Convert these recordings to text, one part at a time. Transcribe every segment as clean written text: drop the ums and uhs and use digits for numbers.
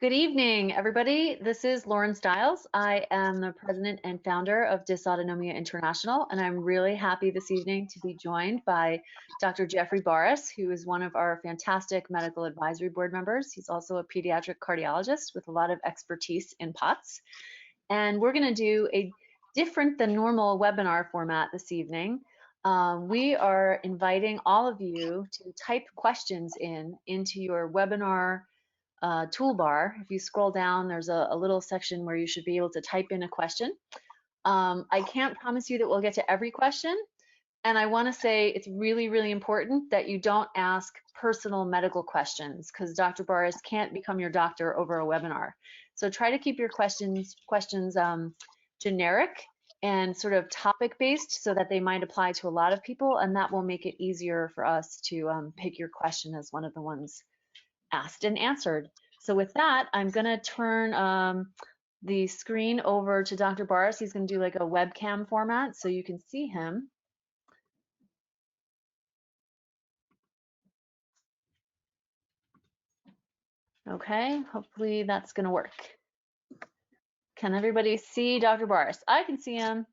Good evening, everybody. This is Lauren Stiles. I am the president and founder of Dysautonomia International, and I'm really happy this evening to be joined by Dr. Jeffrey Boris, who is one of our fantastic medical advisory board members. He's also a pediatric cardiologist with a lot of expertise in POTS. And we're going to do a different than normal webinar format this evening. We are inviting all of you to type questions into your webinar toolbar. If you scroll down, there's a little section where you should be able to type in a question. I can't promise you that we'll get to every question. And I want to say it's really, really important that you don't ask personal medical questions because Dr. Boris can't become your doctor over a webinar. So try to keep your questions generic and sort of topic-based so that they might apply to a lot of people, and that will make it easier for us to pick your question as one of the ones asked and answered. So with that, I'm going to turn the screen over to Dr. Boris. He's going to do like a webcam format so you can see him. Okay, hopefully that's going to work. Can everybody see Dr. Boris? I can see him.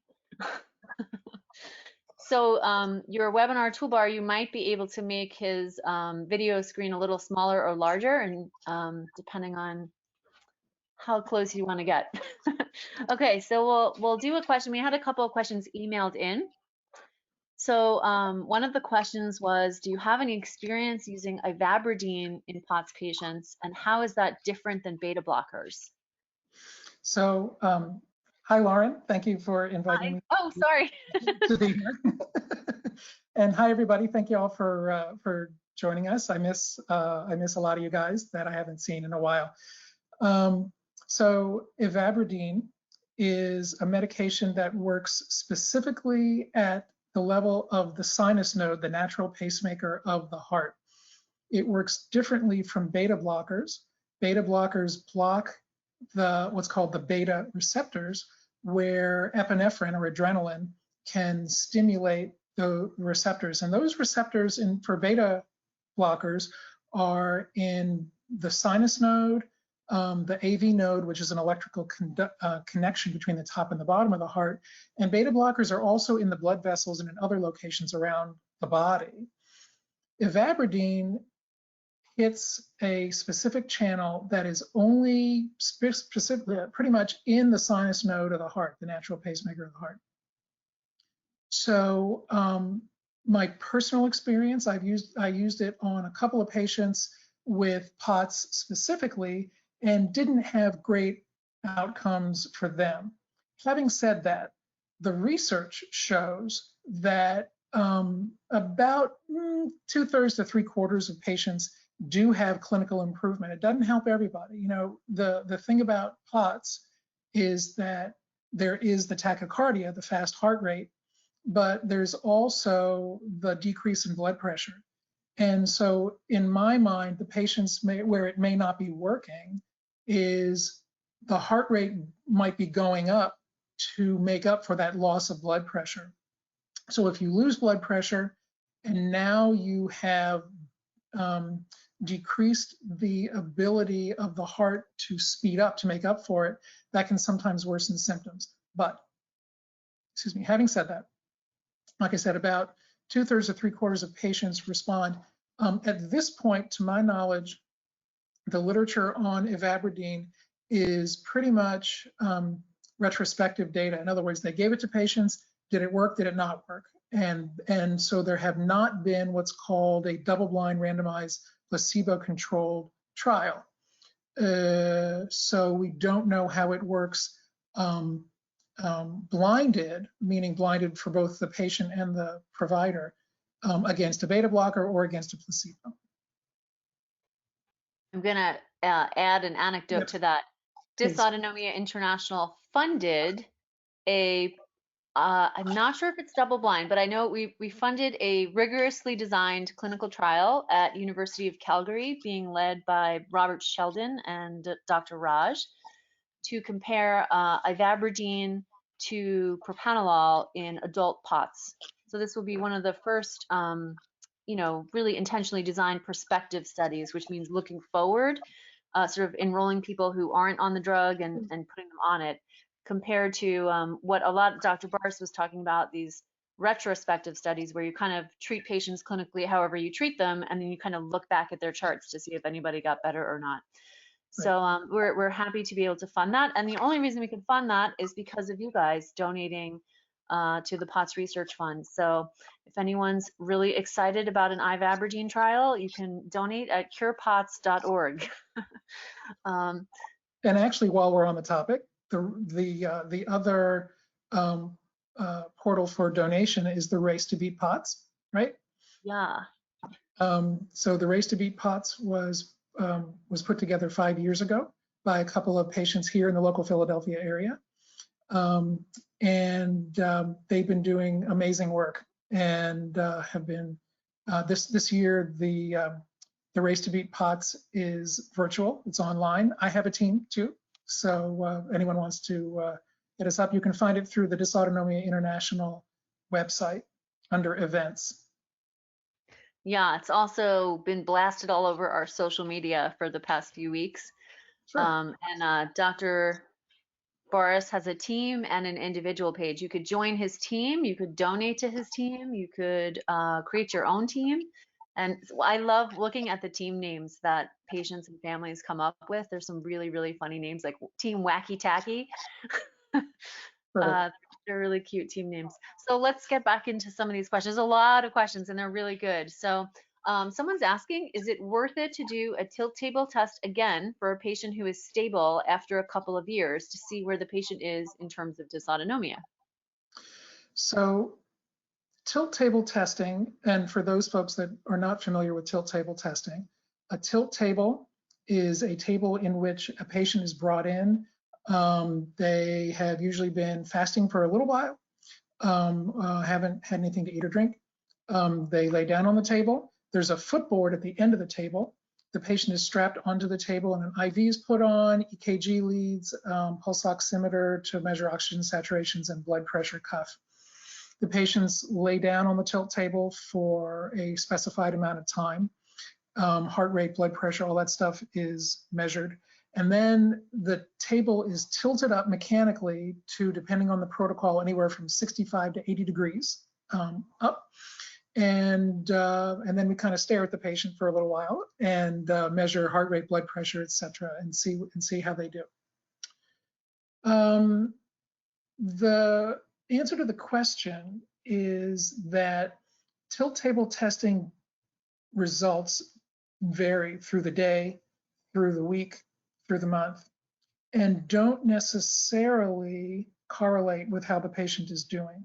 So your webinar toolbar, you might be able to make his video screen a little smaller or larger, and depending on how close you want to get. Okay, so we'll do a question. We had a couple of questions emailed in. So one of the questions was, do you have any experience using ivabradine in POTS patients, and how is that different than beta blockers? So, hi, Lauren. Thank you for inviting me. Oh, sorry. To be here. And hi, everybody. Thank you all for joining us. I miss a lot of you guys that I haven't seen in a while. So, ivabradine is a medication that works specifically at the level of the sinus node, the natural pacemaker of the heart. It works differently from beta blockers. Beta blockers block what's called the beta receptors, where epinephrine or adrenaline can stimulate the receptors. And those receptors for beta blockers are in the sinus node, the AV node, which is an electrical connection between the top and the bottom of the heart. And beta blockers are also in the blood vessels and in other locations around the body. Ivabradine hits a specific channel that is only specifically pretty much in the sinus node of the heart, the natural pacemaker of the heart. So my personal experience, I used it on a couple of patients with POTS specifically, and didn't have great outcomes for them. Having said that, the research shows that about 2/3 to 3/4 of patients do have clinical improvement. It doesn't help everybody. You know, the thing about POTS is that there is the tachycardia, the fast heart rate, but there's also the decrease in blood pressure. And so in my mind, the patients where it may not be working is the heart rate might be going up to make up for that loss of blood pressure. So if you lose blood pressure and now you have decreased the ability of the heart to speed up to make up for it, that can sometimes worsen symptoms. But, excuse me, having said that, like I said, about 2/3 to 3/4 of patients respond. At this point, to my knowledge, the literature on ivabradine is pretty much retrospective data. In other words, they gave it to patients. Did it work? Did it not work? And so there have not been what's called a double-blind randomized placebo-controlled trial. So we don't know how it works blinded, meaning blinded for both the patient and the provider, against a beta blocker or against a placebo. I'm going to add an anecdote to that. Dysautonomia International funded I'm not sure if it's double blind, but I know we funded a rigorously designed clinical trial at University of Calgary being led by Robert Sheldon and Dr. Raj to compare ivabradine to propranolol in adult POTS. So this will be one of the first really intentionally designed prospective studies, which means looking forward sort of enrolling people who aren't on the drug and putting them on it, compared to what a lot Dr. Boris was talking about, these retrospective studies where you kind of treat patients clinically however you treat them, and then you kind of look back at their charts to see if anybody got better or not. So we're happy to be able to fund that. And the only reason we can fund that is because of you guys donating to the POTS Research Fund. So if anyone's really excited about an ivabradine trial, you can donate at curepots.org. And actually, while we're on the topic, the other portal for donation is the Race to Beat POTS, right? Yeah. So the Race to Beat POTS was put together 5 years ago by a couple of patients here in the local Philadelphia area. They've been doing amazing work, and have been this year the Race to Beat POTS is virtual. It's online. I have a team too, so anyone wants to hit us up, you can find it through the Dysautonomia International website under events. Yeah, it's also been blasted all over our social media for the past few weeks. Sure. Dr. Boris has a team and an individual page. You could join his team, you could donate to his team, you could create your own team. And I love looking at the team names that patients and families come up with. There's some really, really funny names like Team Wacky Tacky. They're really cute team names. So let's get back into some of these questions. There's a lot of questions and they're really good. So someone's asking, is it worth it to do a tilt table test again for a patient who is stable after a couple of years to see where the patient is in terms of dysautonomia? So tilt table testing, and for those folks that are not familiar with tilt table testing, a tilt table is a table in which a patient is brought in. They have usually been fasting for a little while, haven't had anything to eat or drink. They lay down on the table. There's a footboard at the end of the table. The patient is strapped onto the table and an IV is put on, EKG leads, pulse oximeter to measure oxygen saturations and blood pressure cuff. The patients lay down on the tilt table for a specified amount of time. Heart rate, blood pressure, all that stuff is measured. And then the table is tilted up mechanically to, depending on the protocol, anywhere from 65 to 80 degrees up. And then we kind of stare at the patient for a little while and measure heart rate, blood pressure, etc., and see how they do. The answer to the question is that tilt table testing results vary through the day, through the week, through the month, and don't necessarily correlate with how the patient is doing.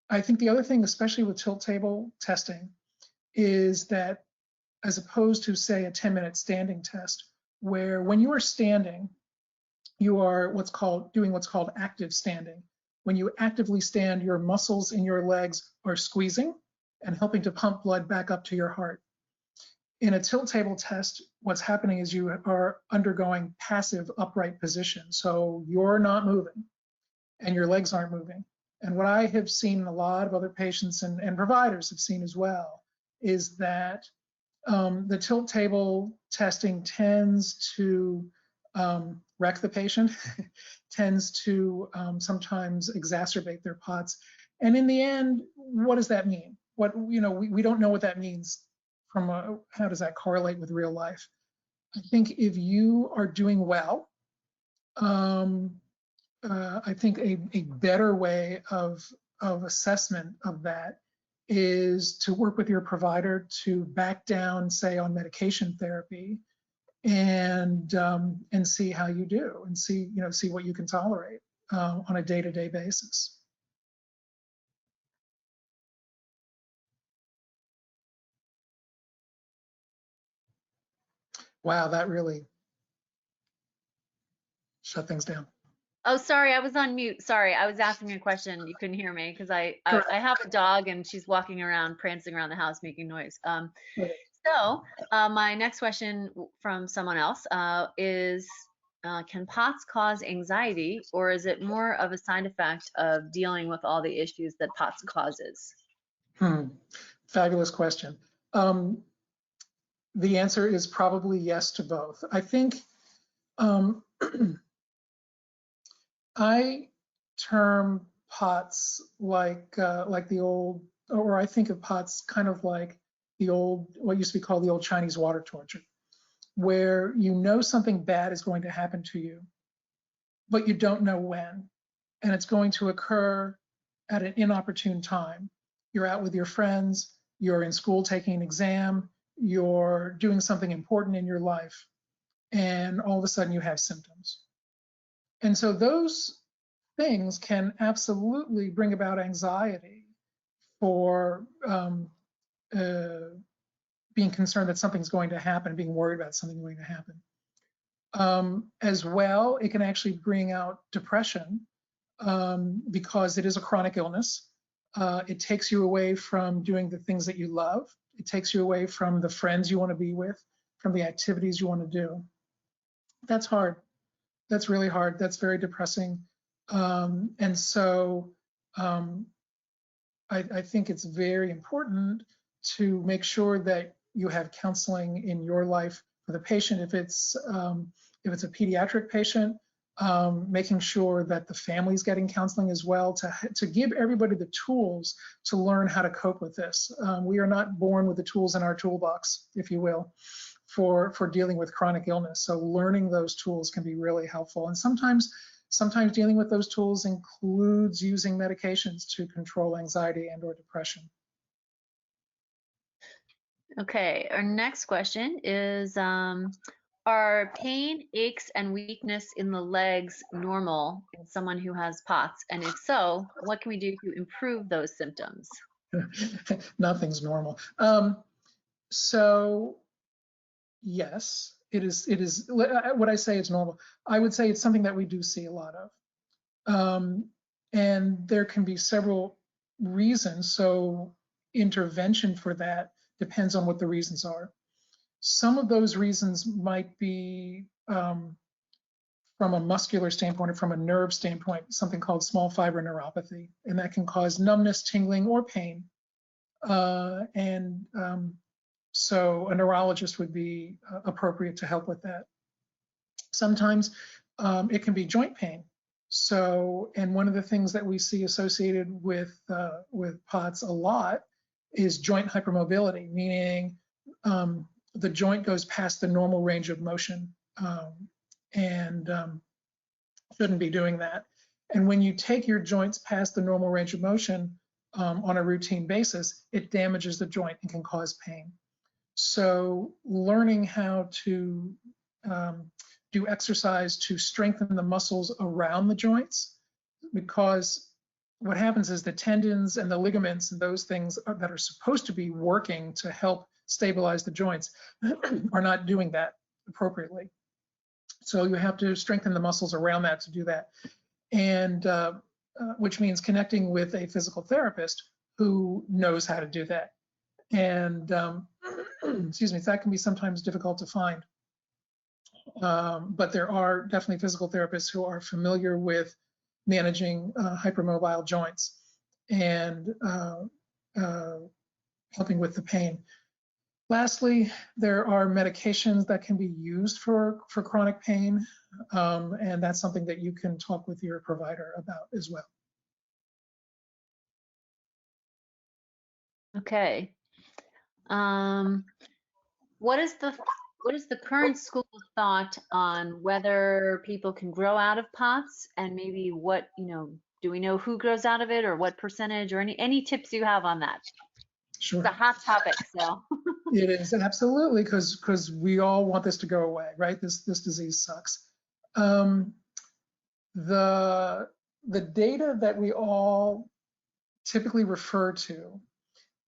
I think the other thing, especially with tilt table testing, is that as opposed to, say, a 10-minute standing test, where when you are standing, you are doing what's called active standing. When you actively stand, your muscles in your legs are squeezing and helping to pump blood back up to your heart. In a tilt table test, what's happening is you are undergoing passive upright position. So you're not moving and your legs aren't moving. And what I have seen a lot of other patients and providers have seen as well is that the tilt table testing tends to wreck the patient, tends to sometimes exacerbate their POTS. And in the end, what does that mean? We don't know what that means from how does that correlate with real life? I think if you are doing well, I think a better way of assessment of that is to work with your provider to back down, say, on medication therapy, and see how you do, and see what you can tolerate on a day-to-day basis. Wow, that really shut things down. Oh, sorry, I was on mute. Sorry, I was asking a question. You couldn't hear me because I have a dog and she's walking around, prancing around the house, making noise. So my next question from someone else is, can POTS cause anxiety, or is it more of a side effect of dealing with all the issues that POTS causes? Fabulous question. The answer is probably yes to both. I think I term POTS like the old, or I think of POTS kind of like the old, what used to be called the old Chinese water torture, where you know something bad is going to happen to you, but you don't know when, and it's going to occur at an inopportune time. You're out with your friends, you're in school taking an exam, you're doing something important in your life, and all of a sudden you have symptoms. And so those things can absolutely bring about anxiety for being concerned that something's going to happen, being worried about something going to happen. As well, it can actually bring out depression because it is a chronic illness. It takes you away from doing the things that you love. It takes you away from the friends you want to be with, from the activities you want to do. That's hard. That's really hard. That's very depressing. And so I think it's very important to make sure that you have counseling in your life for the patient. If it's a pediatric patient, making sure that the family's getting counseling as well to give everybody the tools to learn how to cope with this. We are not born with the tools in our toolbox, if you will, for dealing with chronic illness. So learning those tools can be really helpful. And sometimes dealing with those tools includes using medications to control anxiety and or depression. Okay, our next question is, are pain, aches, and weakness in the legs normal in someone who has POTS? And if so, what can we do to improve those symptoms? Nothing's normal. So yes, it is. Would I say it's normal? I would say it's something that we do see a lot of. And there can be several reasons. So intervention for that depends on what the reasons are. Some of those reasons might be from a muscular standpoint or from a nerve standpoint, something called small fiber neuropathy, and that can cause numbness, tingling, or pain. So a neurologist would be appropriate to help with that. Sometimes it can be joint pain. So, and one of the things that we see associated with POTS a lot is joint hypermobility, meaning the joint goes past the normal range of motion and shouldn't be doing that. And when you take your joints past the normal range of motion on a routine basis, it damages the joint and can cause pain. So learning how to do exercise to strengthen the muscles around the joints, because what happens is the tendons and the ligaments and those things that are supposed to be working to help stabilize the joints are not doing that appropriately. So you have to strengthen the muscles around that to do that, and which means connecting with a physical therapist who knows how to do that. And excuse me, that can be sometimes difficult to find. But there are definitely physical therapists who are familiar with managing hypermobile joints and helping with the pain. Lastly, there are medications that can be used for chronic pain, and that's something that you can talk with your provider about as well. Okay. What is the current school of thought on whether people can grow out of POTS, and maybe what, do we know who grows out of it or what percentage, or any tips you have on that? Sure. It's a hot topic, so. It is, absolutely, because we all want this to go away, right? This disease sucks. The data that we all typically refer to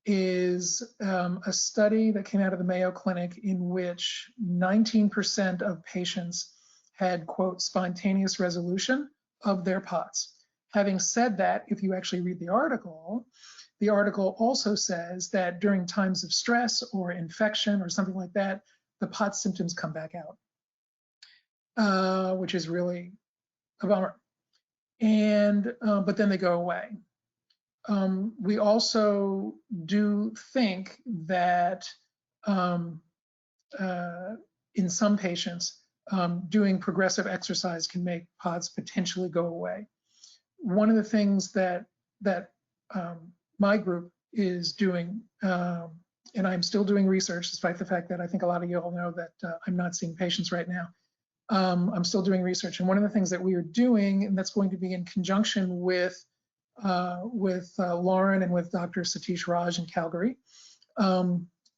is a study that came out of the Mayo Clinic in which 19% of patients had, quote, spontaneous resolution of their POTS. Having said that, if you actually read the article also says that during times of stress or infection or something like that, the POTS symptoms come back out, which is really a bummer. And but then they go away. We also do think that in some patients, doing progressive exercise can make POTS potentially go away. One of the things that my group is doing, and I'm still doing research, despite the fact that I think a lot of you all know that I'm not seeing patients right now. I'm still doing research, and one of the things that we are doing, and that's going to be in conjunction with Lauren and with Dr. Satish Raj in Calgary,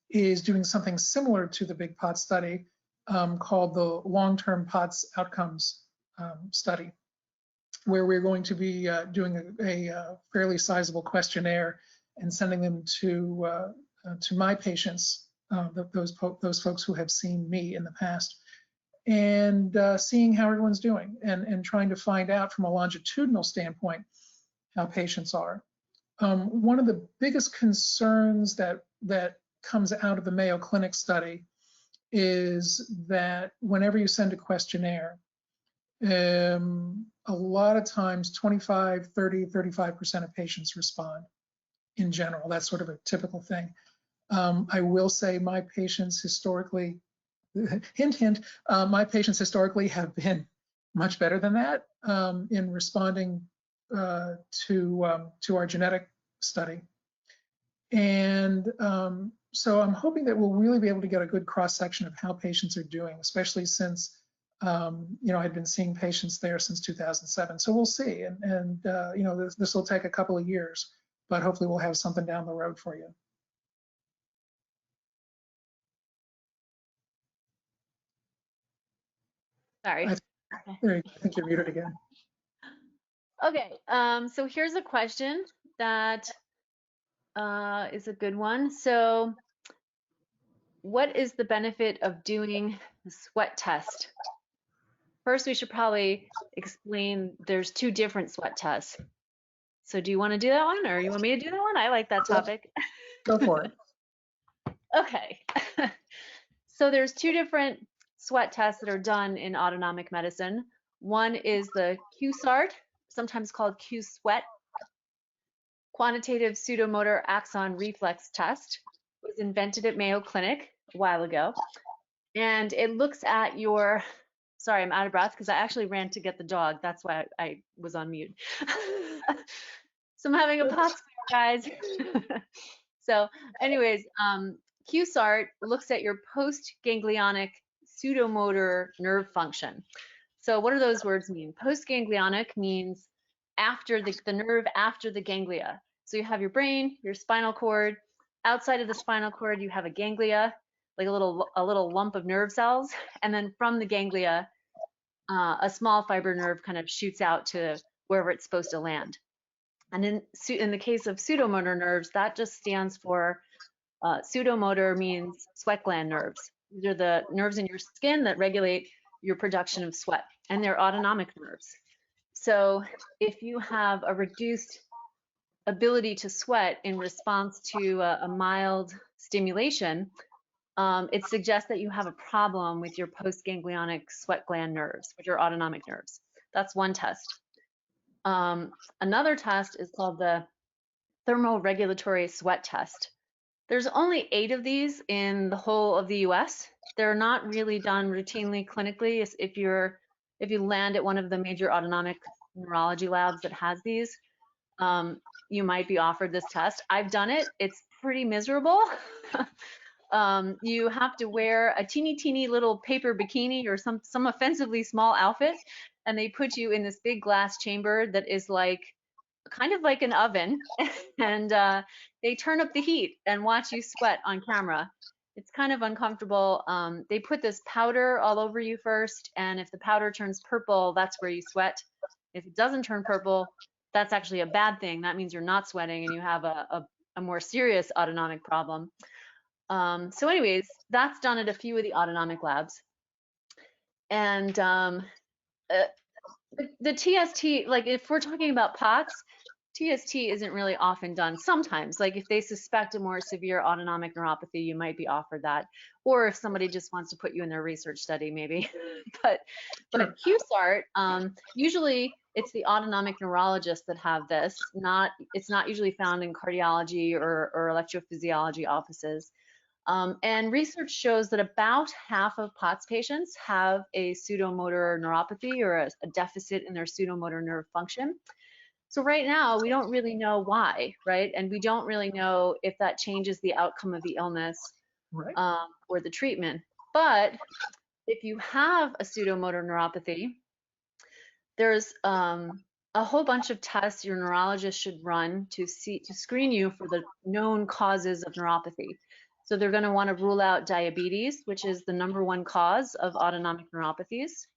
is doing something similar to the Big POTS study called the long-term POTS outcomes study, where we're going to be doing a fairly sizable questionnaire and sending them to my patients, those folks who have seen me in the past, and seeing how everyone's doing, and trying to find out from a longitudinal standpoint how patients are. One of the biggest concerns that comes out of the Mayo Clinic study is that whenever you send a questionnaire, a lot of times 25, 30, 35% of patients respond in general. That's sort of a typical thing. I will say my patients historically, hint, hint, my patients historically have been much better than that in responding to our genetic study. And so I'm hoping that we'll really be able to get a good cross-section of how patients are doing, especially since, I've been seeing patients there since 2007. So we'll see. And this will take a couple of years, but hopefully we'll have something down the road for you. Sorry. I think you're muted again. Okay, so here's a question that is a good one. So what is the benefit of doing the sweat test? First, we should probably explain there's two different sweat tests. So do you want to do that one, or you want me to do that one? I like that topic. Go for it. Okay. So there's two different sweat tests that are done in autonomic medicine. One is the QSART, sometimes called Q-sweat, quantitative pseudomotor axon reflex test. It was invented at Mayo Clinic a while ago. And it looks at your, sorry, I'm out of breath because I actually ran to get the dog. That's why I was on mute. So I'm having a POTS guys. So anyways, QSART looks at your post-ganglionic pseudomotor nerve function. So what do those words mean? Post-ganglionic means after the nerve after the ganglia. So you have your brain, your spinal cord. Outside of the spinal cord, you have a ganglia, like a little lump of nerve cells, and then from the ganglia, a small fiber nerve kind of shoots out to wherever it's supposed to land. And in the case of pseudomotor nerves, that just stands for pseudomotor means sweat gland nerves. These are the nerves in your skin that regulate your production of sweat, and they're autonomic nerves. So if you have a reduced ability to sweat in response to a mild stimulation, it suggests that you have a problem with your postganglionic sweat gland nerves, which are autonomic nerves. That's one test. Another test is called the thermoregulatory sweat test. There's only 8 of these in the whole of the US. They're not really done routinely clinically. If you land at one of the major autonomic neurology labs that has these, you might be offered this test. I've done it. It's pretty miserable. You have to wear a teeny little paper bikini or some offensively small outfit, and they put you in this big glass chamber that is kind of like an oven, and they turn up the heat and watch you sweat on camera. It's kind of uncomfortable. They put this powder all over you first, and if the powder turns purple, that's where you sweat. If it doesn't turn purple, that's actually a bad thing. That means you're not sweating and you have a more serious autonomic problem. So anyways, that's done at a few of the autonomic labs. And the TST, like if we're talking about POTS, TST isn't really often done. Sometimes, like if they suspect a more severe autonomic neuropathy, you might be offered that. Or if somebody just wants to put you in their research study, maybe. but QSART, usually it's the autonomic neurologists that have this. It's not usually found in cardiology or electrophysiology offices. And research shows that about half of POTS patients have a pseudomotor neuropathy or a deficit in their pseudomotor nerve function. So right now, we don't really know why, right? And we don't really know if that changes the outcome of the illness Right. or the treatment. But if you have a pseudomotor neuropathy, there's a whole bunch of tests your neurologist should run to screen you for the known causes of neuropathy. So they're going to want to rule out diabetes, which is the #1 cause of autonomic neuropathies.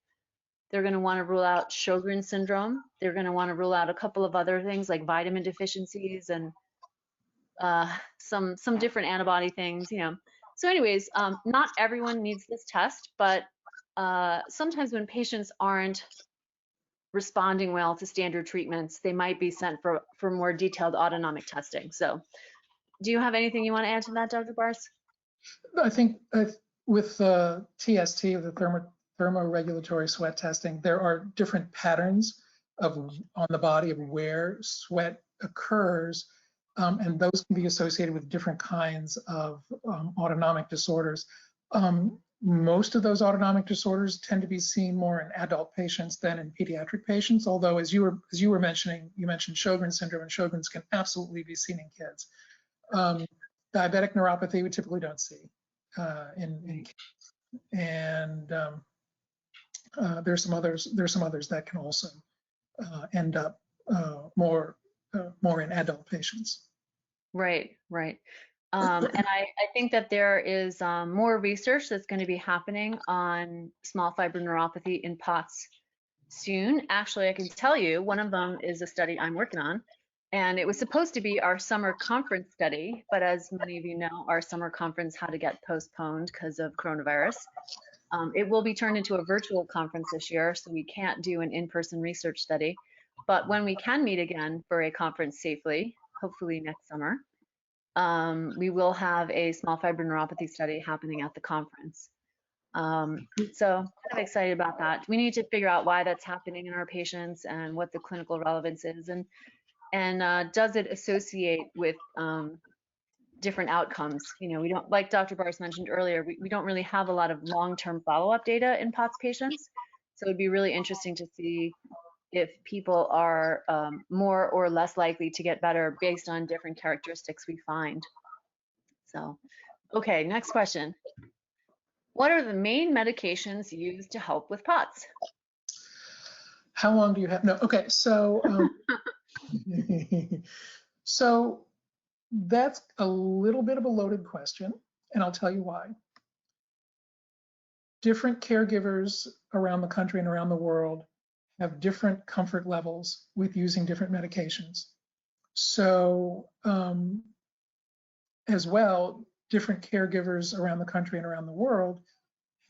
They're going to want to rule out Sjogren's syndrome. They're going to want to rule out a couple of other things like vitamin deficiencies and some different antibody things, you know. So anyways, not everyone needs this test, but sometimes when patients aren't responding well to standard treatments, they might be sent for more detailed autonomic testing. So do you have anything you want to add to that, Dr. Boris? I think with TST, the thermoregulatory sweat testing, there are different patterns on the body of where sweat occurs, and those can be associated with different kinds of autonomic disorders. Most of those autonomic disorders tend to be seen more in adult patients than in pediatric patients, although as you were mentioning, you mentioned Sjogren's syndrome, and Sjogren's can absolutely be seen in kids. Diabetic neuropathy we typically don't see in kids, and there's some others that can also end up more in adult patients. Right, right. And I think that there is more research that's going to be happening on small fiber neuropathy in POTS soon. Actually, I can tell you one of them is a study I'm working on, and it was supposed to be our summer conference study, but as many of you know, our summer conference had to get postponed because of coronavirus. It will be turned into a virtual conference this year, so we can't do an in-person research study. But when we can meet again for a conference safely, hopefully next summer, we will have a small fiber neuropathy study happening at the conference. So kind of excited about that. We need to figure out why that's happening in our patients and what the clinical relevance is, and does it associate with different outcomes. You know, we don't, like Dr. Boris mentioned earlier, we don't really have a lot of long-term follow-up data in POTS patients. So it'd be really interesting to see if people are more or less likely to get better based on different characteristics we find. So, okay, next question. What are the main medications used to help with POTS? How long do you have? No, okay, so so that's a little bit of a loaded question, and I'll tell you why. Different caregivers around the country and around the world have different comfort levels with using different medications. So as well, different caregivers around the country and around the world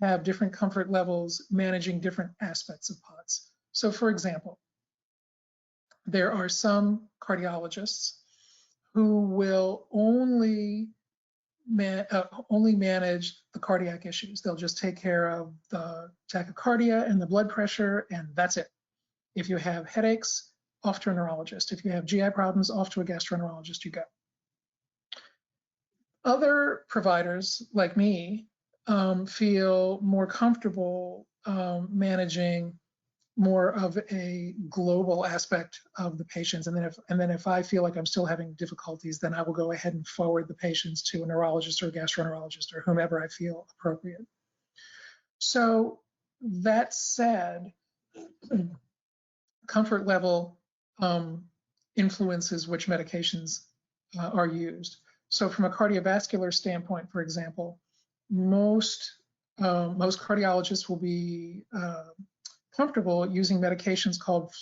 have different comfort levels managing different aspects of POTS. So for example, there are some cardiologists who will only manage the cardiac issues. They'll just take care of the tachycardia and the blood pressure, and that's it. If you have headaches, off to a neurologist. If you have GI problems, off to a gastroenterologist you go. Other providers, like me, feel more comfortable managing more of a global aspect of the patients, and then if I feel like I'm still having difficulties, then I will go ahead and forward the patients to a neurologist or a gastroenterologist or whomever I feel appropriate. So that said, comfort level influences which medications are used. So from a cardiovascular standpoint, for example, most cardiologists will be comfortable using medications called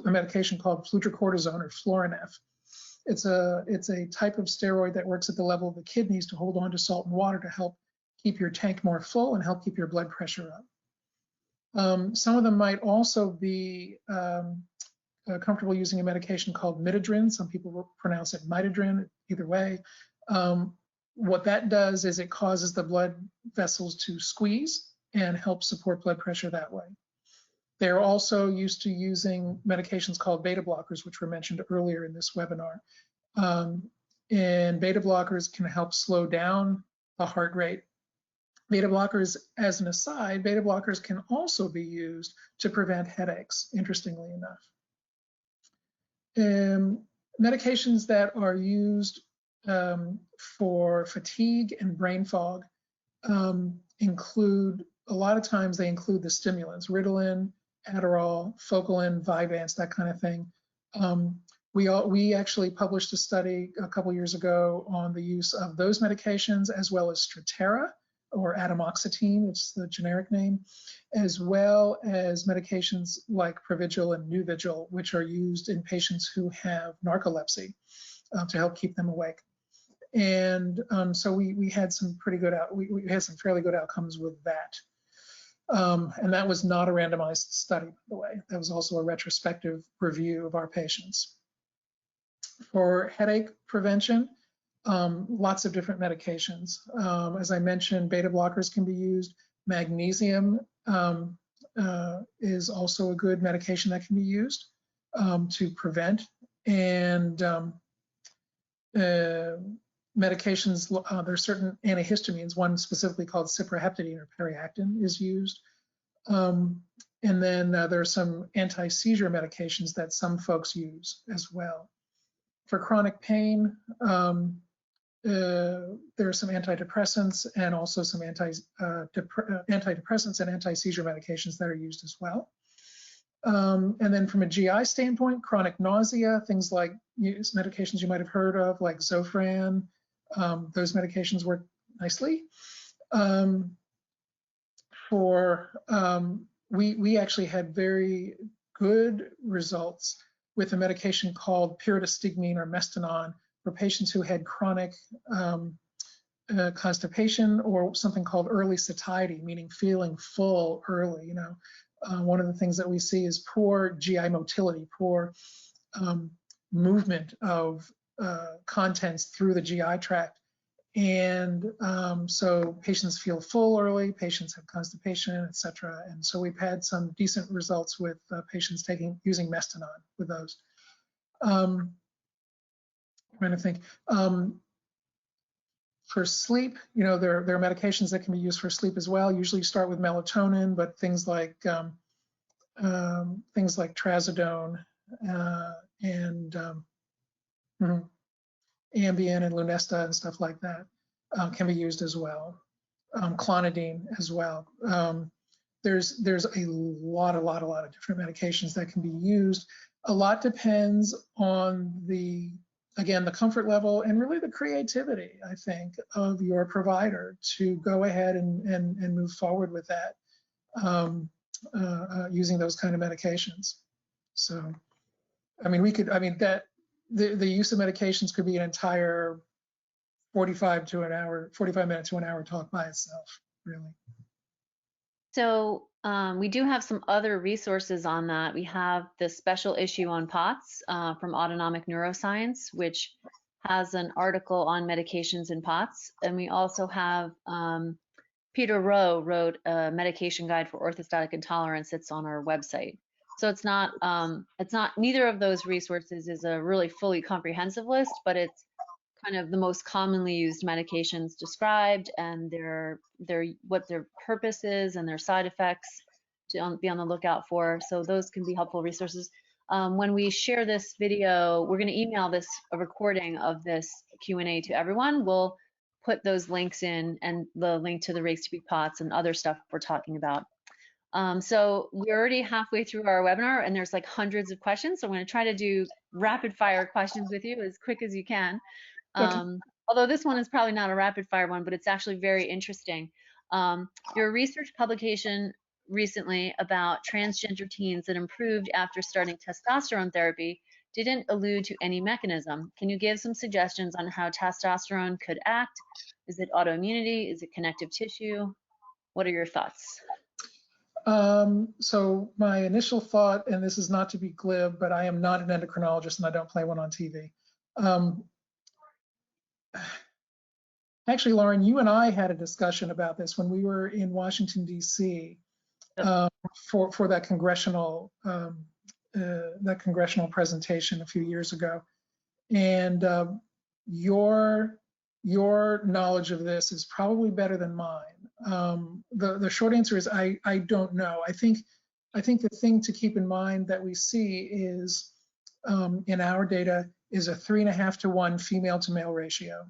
a medication called fludrocortisone or Florinef. It's a type of steroid that works at the level of the kidneys to hold on to salt and water to help keep your tank more full and help keep your blood pressure up. Some of them might also be comfortable using a medication called midodrine. Some people will pronounce it mitodrine, either way. What that does is it causes the blood vessels to squeeze and help support blood pressure that way. They're also used to using medications called beta blockers, which were mentioned earlier in this webinar. And beta blockers can help slow down the heart rate. Beta blockers, as an aside, beta blockers can also be used to prevent headaches, interestingly enough. Medications that are used for fatigue and brain fog include, a lot of times they include the stimulants, Ritalin, Adderall, Focalin, Vyvanse, that kind of thing. We actually published a study a couple years ago on the use of those medications, as well as Strattera, or atomoxetine, which is the generic name, as well as medications like Provigil and Nuvigil, which are used in patients who have narcolepsy to help keep them awake. And so we had some pretty good we had some fairly good outcomes with that. And that was not a randomized study, by the way. That was also a retrospective review of our patients. For headache prevention, lots of different medications. As I mentioned, beta blockers can be used. Magnesium is also a good medication that can be used to prevent. And medications, there's certain antihistamines, one specifically called cipraheptadine or periactin is used. And then there's some anti-seizure medications that some folks use as well. For chronic pain, there are some antidepressants and also some antidepressants and anti-seizure medications that are used as well. And then from a GI standpoint, chronic nausea, things like medications you might have heard of, like Zofran, those medications work nicely. We actually had very good results with a medication called pyridostigmine or Mestinon for patients who had chronic constipation or something called early satiety, meaning feeling full early. You know, one of the things that we see is poor GI motility, poor movement of contents through the GI tract. And so patients feel full early, patients have constipation, etc. And so we've had some decent results with patients using Mestinon with those. I'm trying to think. For sleep, you know, there are medications that can be used for sleep as well. Usually you start with melatonin, but things like trazodone and Ambien and Lunesta and stuff like that can be used as well. Clonidine as well. There's a lot of different medications that can be used. A lot depends on the comfort level and really the creativity, I think, of your provider to go ahead and move forward with that using those kind of medications. So, I mean, the use of medications could be an entire 45 minutes to an hour talk by itself, really. So we do have some other resources on that. We have the special issue on POTS from Autonomic Neuroscience, which has an article on medications in POTS. And we also have Peter Rowe wrote a medication guide for orthostatic intolerance that's on our website. So it's not neither of those resources is a really fully comprehensive list, but it's kind of the most commonly used medications described and what their purpose is and their side effects to be on the lookout for. So those can be helpful resources. When we share this video, we're going to email a recording of this Q&A to everyone. We'll put those links in and the link to the Race to Beat POTS and other stuff we're talking about. So we're already halfway through our webinar and there's like hundreds of questions. So I'm going to try to do rapid fire questions with you as quick as you can. Although this one is probably not a rapid fire one, but it's actually very interesting. Your research publication recently about transgender teens that improved after starting testosterone therapy didn't allude to any mechanism. Can you give some suggestions on how testosterone could act? Is it autoimmunity? Is it connective tissue? What are your thoughts? So my initial thought, and this is not to be glib, but I am not an endocrinologist and I don't play one on TV. Actually, Lauren, you and I had a discussion about this when we were in Washington, D.C. For that congressional presentation a few years ago. And your your knowledge of this is probably better than mine. The short answer is I don't know. I think the thing to keep in mind that we see is in our data is a 3.5 to 1 female to male ratio.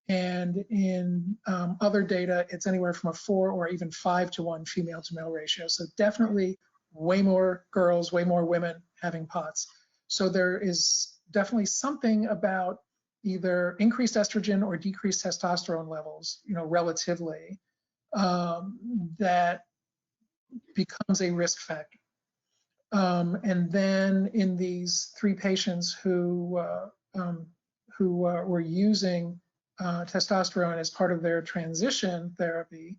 And in other data, it's anywhere from a 4 or even 5 to 1 female to male ratio. So definitely way more girls, way more women having POTS. So there is definitely something about either increased estrogen or decreased testosterone levels, relatively, that becomes a risk factor. And then in these 3 patients who were using testosterone as part of their transition therapy,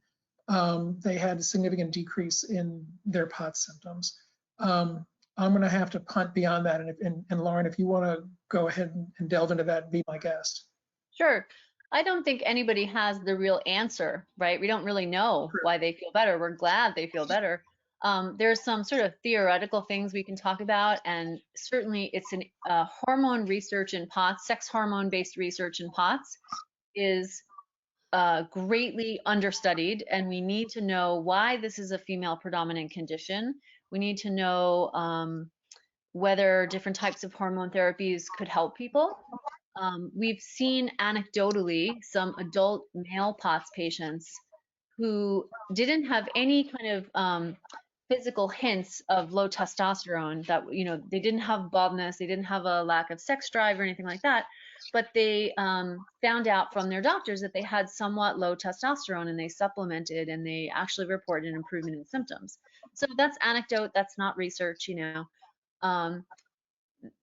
they had a significant decrease in their POTS symptoms. I'm going to have to punt beyond that. And Lauren, if you want to go ahead and delve into that, be my guest. Sure. I don't think anybody has the real answer, right? We don't really know why they feel better. We're glad they feel better. There's some sort of theoretical things we can talk about, and certainly it's an hormone research in POTS, sex hormone-based research in POTS is greatly understudied, and we need to know why this is a female predominant condition. We need to know whether different types of hormone therapies could help people. We've seen anecdotally some adult male POTS patients who didn't have any kind of physical hints of low testosterone, that, they didn't have baldness, they didn't have a lack of sex drive or anything like that, but they found out from their doctors that they had somewhat low testosterone, and they supplemented, and they actually reported an improvement in symptoms. So that's anecdote, that's not research.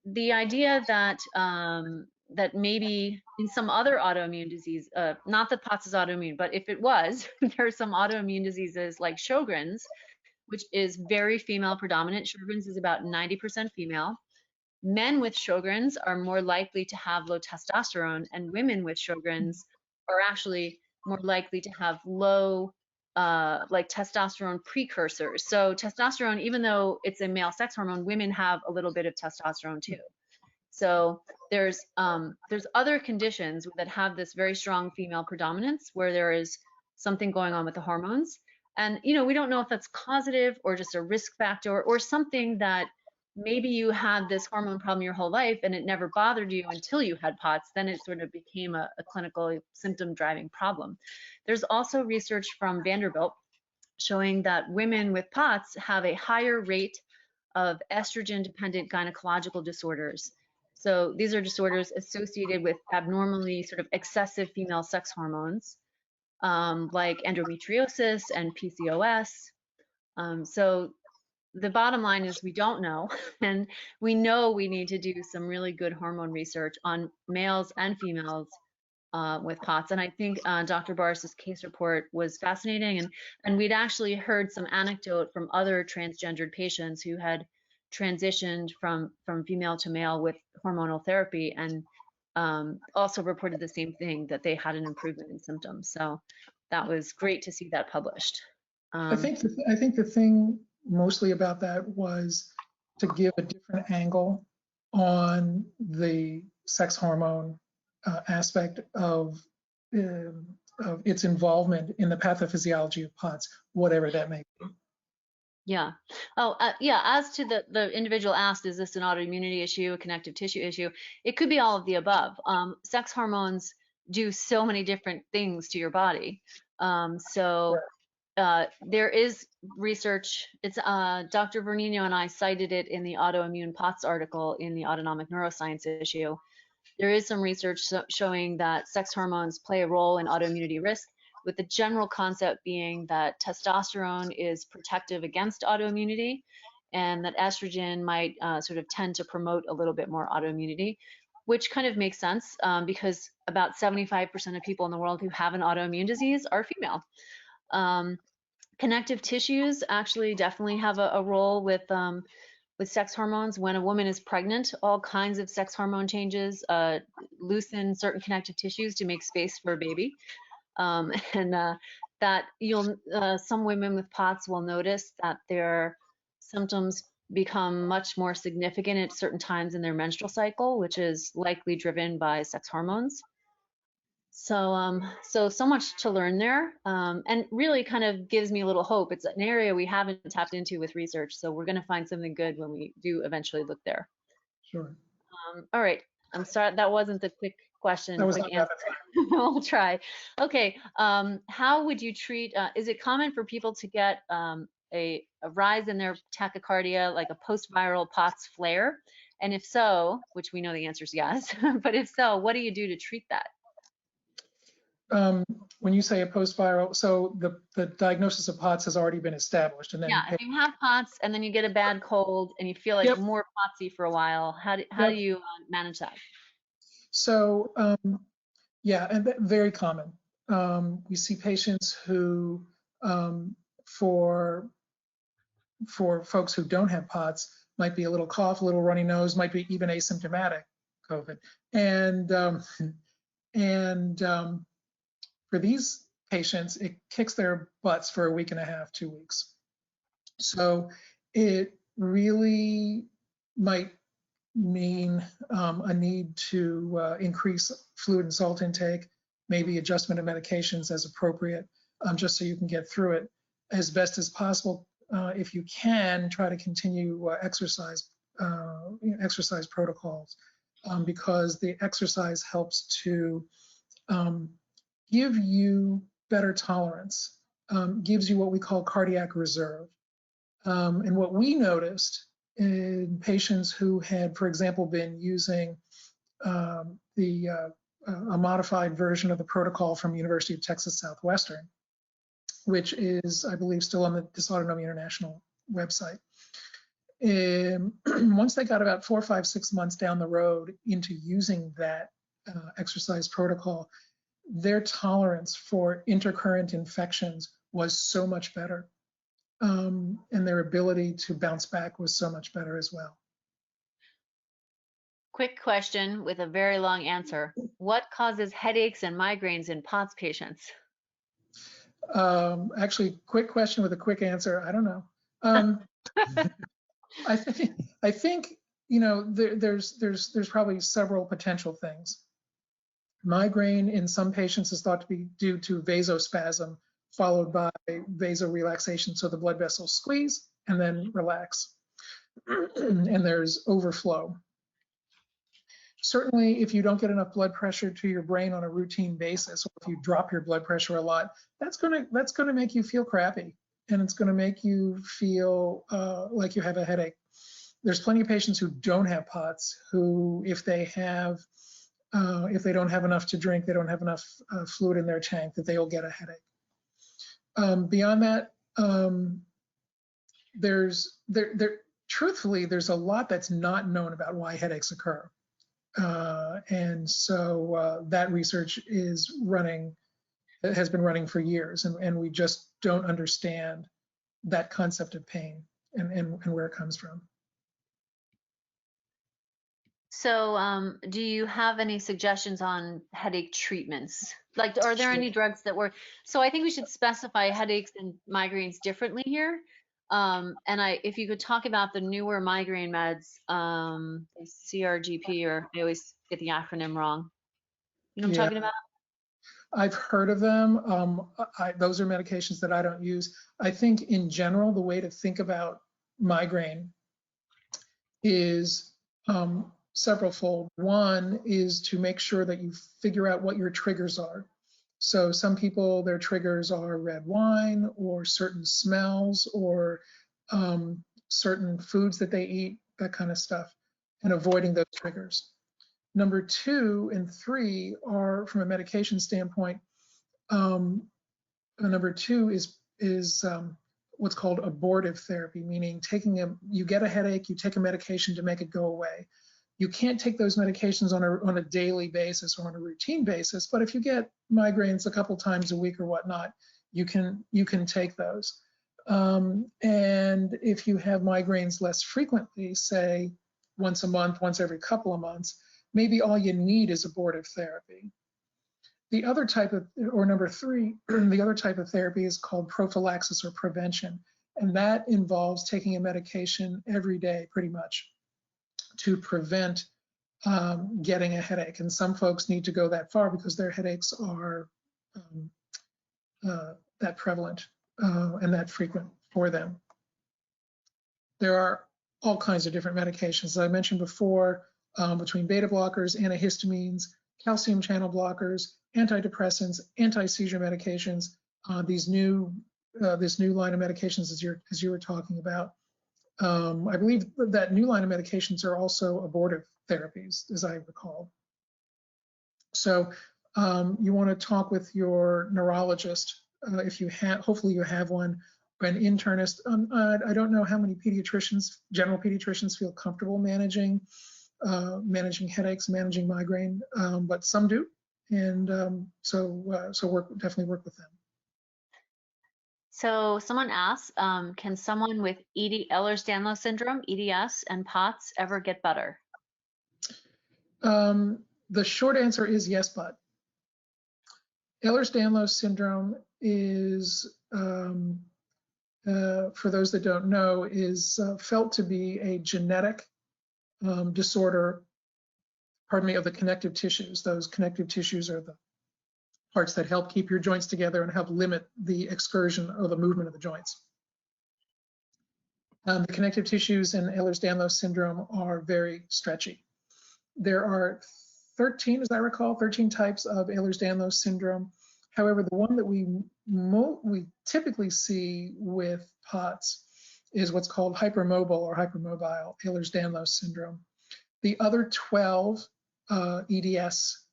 The idea that that maybe in some other autoimmune disease, not that POTS is autoimmune, but if it was, there are some autoimmune diseases like Sjogren's, which is very female predominant. Sjogren's is about 90% female. Men with Sjogren's are more likely to have low testosterone, and women with Sjogren's are actually more likely to have low like testosterone precursors. So testosterone, even though it's a male sex hormone, women have a little bit of testosterone too. So there's other conditions that have this very strong female predominance where there is something going on with the hormones. And, we don't know if that's causative or just a risk factor or something that maybe you had this hormone problem your whole life and it never bothered you until you had POTS. Then it sort of became a clinical symptom driving problem. There's also research from Vanderbilt showing that women with POTS have a higher rate of estrogen dependent gynecological disorders. So these are disorders associated with abnormally sort of excessive female sex hormones, like endometriosis and PCOS. So the bottom line is we don't know, and we know we need to do some really good hormone research on males and females with POTS. And I think Dr. Boris's case report was fascinating, and we'd actually heard some anecdote from other transgendered patients who had transitioned from female to male with hormonal therapy, and also reported the same thing, that they had an improvement in symptoms. So that was great to see that published. I think the thing mostly about that was to give a different angle on the sex hormone aspect of its involvement in the pathophysiology of POTS, whatever that may be. Yeah. Oh, yeah. As to the individual asked, is this an autoimmunity issue, a connective tissue issue? It could be all of the above. Sex hormones do so many different things to your body. There is research. It's Dr. Vernino and I cited it in the autoimmune POTS article in the Autonomic Neuroscience issue. There is some research showing that sex hormones play a role in autoimmunity risk, with the general concept being that testosterone is protective against autoimmunity, and that estrogen might sort of tend to promote a little bit more autoimmunity, which kind of makes sense because about 75% of people in the world who have an autoimmune disease are female. Connective tissues actually definitely have a role with sex hormones. When a woman is pregnant, all kinds of sex hormone changes loosen certain connective tissues to make space for a baby. That some women with POTS will notice that their symptoms become much more significant at certain times in their menstrual cycle, which is likely driven by sex hormones. So much to learn there, and really kind of gives me a little hope. It's an area we haven't tapped into with research, so we're going to find something good when we do eventually look there. Sure. All right, I'm sorry that wasn't the quick question, That was quick not answer. rapid fire. I'll try. Okay, how would you treat? Is it common for people to get a rise in their tachycardia, like a post-viral POTS flare? And if so, which we know the answer is yes, but if so, what do you do to treat that? When you say a post-viral, so the diagnosis of POTS has already been established, and then Yeah, if you have POTS and then you get a bad cold and you feel like yep, more POTSy for a while, how do yep. you manage that? So yeah, and very common. We see patients who, for folks who don't have POTS, might be a little cough, a little runny nose, might be even asymptomatic COVID, and for these patients, it kicks their butts for a week and a half, 2 weeks. So it really might mean a need to increase fluid and salt intake, maybe adjustment of medications as appropriate, just so you can get through it as best as possible. If you can, try to continue exercise protocols, because the exercise helps to give you better tolerance, gives you what we call cardiac reserve. And what we noticed in patients who had, for example, been using a modified version of the protocol from University of Texas Southwestern, which is, I believe, still on the Dysautonomia International website. Once they got about 4, 5, 6 months down the road into using that exercise protocol, their tolerance for intercurrent infections was so much better. And their ability to bounce back was so much better as well. Quick question with a very long answer. What causes headaches and migraines in POTS patients? Actually, quick question with a quick answer. I don't know. I think you know there's probably several potential things. Migraine in some patients is thought to be due to vasospasm followed by vasorelaxation, so the blood vessels squeeze and then relax, and there's overflow. Certainly, if you don't get enough blood pressure to your brain on a routine basis, or if you drop your blood pressure a lot, that's gonna make you feel crappy, and it's gonna make you feel like you have a headache. There's plenty of patients who don't have POTS who, if they don't have enough to drink, they don't have enough fluid in their tank, that they'll get a headache. Beyond that, truthfully, there's a lot that's not known about why headaches occur. And so that research has been running for years, and we just don't understand that concept of pain and where it comes from. So do you have any suggestions on headache treatments? Like, are there any drugs that work? So I think we should specify headaches and migraines differently here. And if you could talk about the newer migraine meds, CRGP, or I always get the acronym wrong. You know what I'm talking about? I've heard of them. Those are medications that I don't use. I think in general, the way to think about migraine is severalfold. One is to make sure that you figure out what your triggers are. So some people, their triggers are red wine or certain smells or certain foods that they eat, that kind of stuff, and avoiding those triggers. Number 2 and 3 are, from a medication standpoint, number 2 is what's called abortive therapy, meaning you get a headache, you take a medication to make it go away. You can't take those medications on a daily basis or on a routine basis, but if you get migraines a couple times a week or whatnot, you can take those. And if you have migraines less frequently, say once a month, once every couple of months, maybe all you need is abortive therapy. The other type of, or number 3, the other type of therapy is called prophylaxis or prevention, and that involves taking a medication every day, pretty much, to prevent getting a headache. And some folks need to go that far because their headaches are that prevalent and that frequent for them. There are all kinds of different medications. As I mentioned before, between beta blockers, antihistamines, calcium channel blockers, antidepressants, anti-seizure medications, this new line of medications as you were talking about. I believe that new line of medications are also abortive therapies, as I recall. So you want to talk with your neurologist if you have, hopefully you have one, or an internist. I don't know how many pediatricians, general pediatricians, feel comfortable managing headaches, managing migraine, but some do, and so definitely work with them. So someone asks, can someone with Ehlers-Danlos syndrome, EDS, and POTS ever get better? The short answer is yes, but Ehlers-Danlos syndrome is, for those that don't know, is felt to be a genetic disorder, pardon me, of the connective tissues. Those connective tissues are the parts that help keep your joints together and help limit the excursion or the movement of the joints. The connective tissues in Ehlers-Danlos syndrome are very stretchy. There are 13, as I recall, 13 types of Ehlers-Danlos syndrome. However, the one that we typically see with POTS is what's called hypermobile or hypermobile Ehlers-Danlos syndrome. The other 12 EDS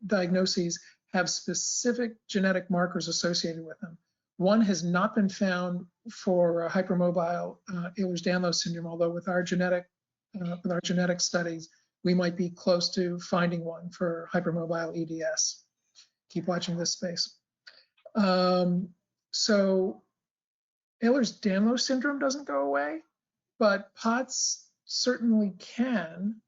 diagnoses have specific genetic markers associated with them. One has not been found for hypermobile Ehlers-Danlos syndrome, although with our genetic studies, we might be close to finding one for hypermobile EDS. Keep watching this space. So Ehlers-Danlos syndrome doesn't go away, but POTS certainly can.